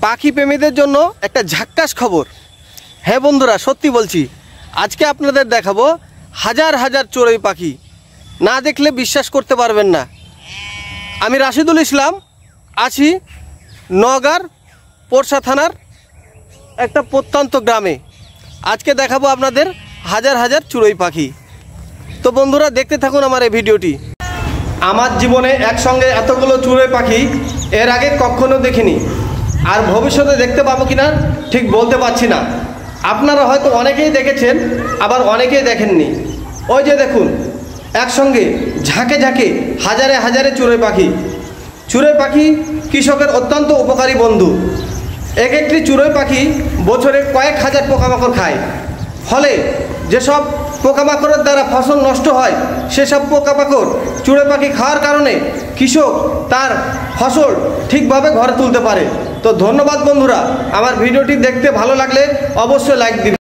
পাখি প্রেমীদের জন্য একটা ঝাক্কাস খবর। হ্যাঁ বন্ধুরা, সত্যি বলছি, আজকে আপনাদের দেখাবো হাজার হাজার চড়ুই পাখি। না দেখলে বিশ্বাস করতে পারবেন না। আমি রাশিদুল ইসলাম, আছি নওগাঁর পোরশা থানার একটা প্রত্যন্ত গ্রামে। আজকে দেখাবো আপনাদের হাজার হাজার চড়ুই পাখি। তো বন্ধুরা, দেখতে থাকুন আমার এই ভিডিওটি। আমার জীবনে একসঙ্গে এতগুলো চড়ুই পাখি এর আগে কখনো দেখিনি, আর ভবিষ্যতে দেখতে পাবো কিনা ঠিক বলতে পারছি না। আপনারা হয়তো অনেকেই দেখেছেন, আবার অনেকেই দেখেননি। ওই যে দেখুন, একসঙ্গে ঝাঁকে ঝাঁকে হাজারে হাজারে চড়ুই পাখি। চড়ুই পাখি কৃষকের অত্যন্ত উপকারী বন্ধু। এক একটি চড়ুই পাখি বছরে কয়েক হাজার পোকামাকড় খায়। ফলে যেসব পোকামাকড়ের দ্বারা ফসল নষ্ট হয়, সেসব পোকামাকড় চড়ুই পাখি খাওয়ার কারণে কৃষক তার ফসল ঠিকভাবে ঘরে তুলতে পারে। তো ধন্যবাদ বন্ধুরা, আমার ভিডিওটি দেখতে ভালো লাগলে অবশ্যই লাইক দিন।